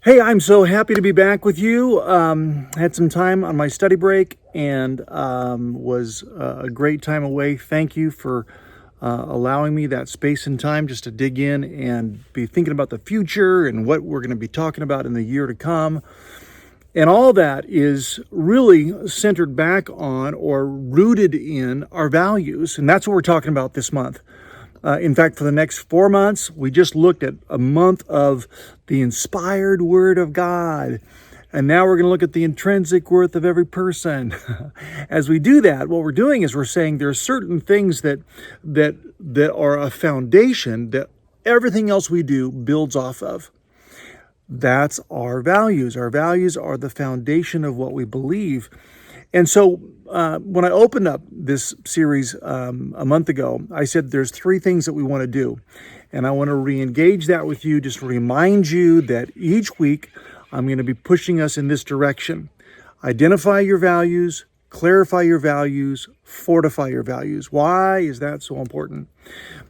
Hey, I'm so happy to be back with you. Had some time on my study break and was a great time away. Thank you for allowing me that space and time just to dig in and be thinking about the future and what we're going to be talking about in the year to come. And all that is really centered back on or rooted in our values. And that's what we're talking about this month. In fact, for the next 4 months, we just looked at a month of the inspired Word of God. And now we're going to look at the intrinsic worth of every person. As we do that, what we're doing is we're saying there are certain things that are a foundation that everything else we do builds off of. That's our values. Our values are the foundation of what we believe. And so when I opened up this series a month ago, I said there's 3 things that we want to do. And I want to re-engage that with you, just to remind you that each week I'm going to be pushing us in this direction. Identify your values, clarify your values, fortify your values. Why is that so important?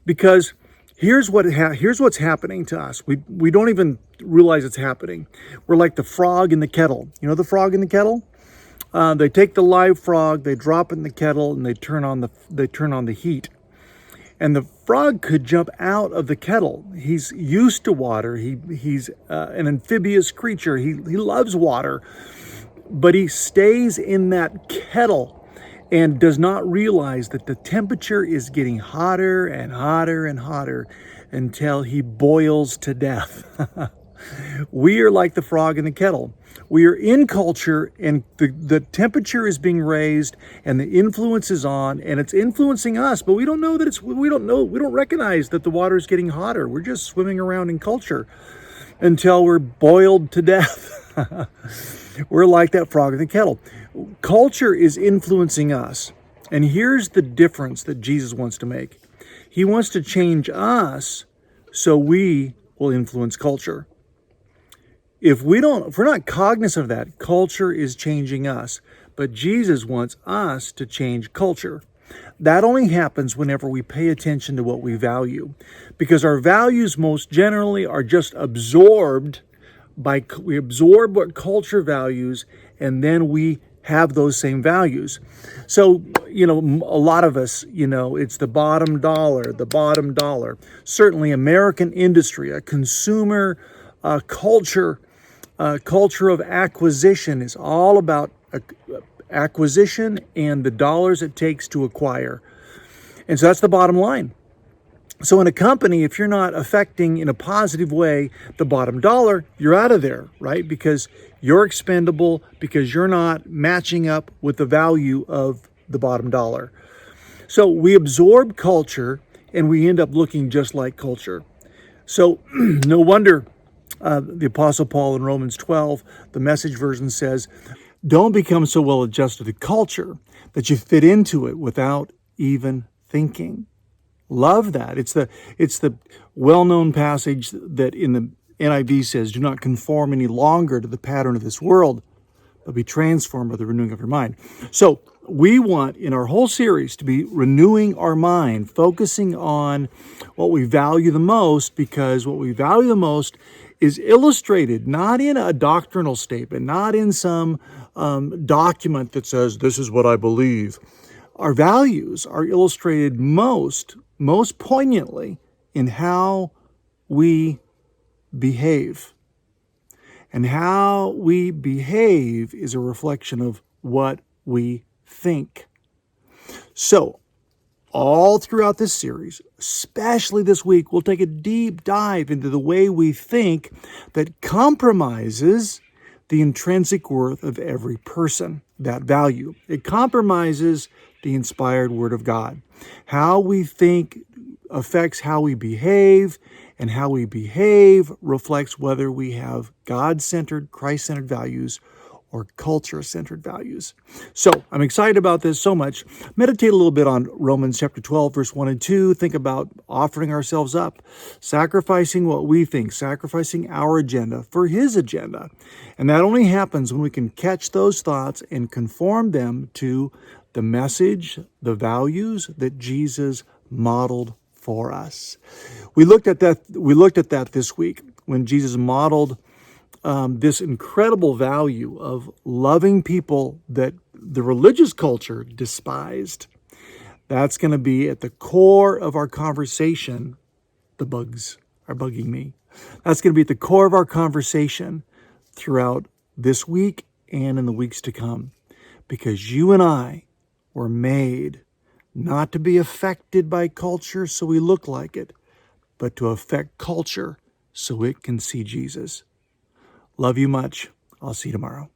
Because here's what's happening to us. We don't even realize it's happening. We're like the frog in the kettle. You know the frog in the kettle? They take the live frog, they drop it in the kettle, and they turn on the heat. And the frog could jump out of the kettle. He's used to water. He's an amphibious creature. He loves water, but he stays in that kettle and does not realize that the temperature is getting hotter and hotter and hotter until he boils to death. We are like the frog in the kettle. We are in culture, and the temperature is being raised, and the influence is on, and it's influencing us. But we don't know that we don't recognize that the water is getting hotter. We're just swimming around in culture until we're boiled to death. We're like that frog in the kettle. Culture is influencing us, and here's the difference that Jesus wants to make. He wants to change us so we will influence culture. If we're not cognizant of that, culture is changing us. But Jesus wants us to change culture. That only happens whenever we pay attention to what we value. Because our values most generally are just absorbed we absorb what culture values, and then we have those same values. So, a lot of us, it's the bottom dollar. Certainly American industry, a consumer culture of acquisition is all about acquisition and the dollars it takes to acquire. And so that's the bottom line. So in a company, if you're not affecting in a positive way the bottom dollar, you're out of there, right? Because you're expendable, because you're not matching up with the value of the bottom dollar. So we absorb culture and we end up looking just like culture. So no wonder the Apostle Paul in Romans 12, the Message version says, don't become so well adjusted to culture that you fit into it without even thinking. Love that. It's the well-known passage that in the NIV says, do not conform any longer to the pattern of this world, but be transformed by the renewing of your mind. So we want in our whole series to be renewing our mind, focusing on what we value the most, because what we value the most is illustrated not in a doctrinal statement, not in some document that says, this is what I believe. Our values are illustrated most poignantly in how we behave. And how we behave is a reflection of what we think. So, all throughout this series, especially this week, we'll take a deep dive into the way we think that compromises the intrinsic worth of every person, that value. It compromises the inspired Word of God. How we think affects how we behave, and how we behave reflects whether we have God-centered, Christ-centered values or culture-centered values. So I'm excited about this so much. Meditate a little bit on Romans chapter 12, verse 1 and 2. Think about offering ourselves up, sacrificing what we think, sacrificing our agenda for His agenda. And that only happens when we can catch those thoughts and conform them to the message, the values that Jesus modeled for us. We looked at that this week when Jesus modeled this incredible value of loving people that the religious culture despised. That's going to be at the core of our conversation. The bugs are bugging me. That's going to be at the core of our conversation throughout this week and in the weeks to come, because you and I were made not to be affected by culture so we look like it, but to affect culture so it can see Jesus. Love you much. I'll see you tomorrow.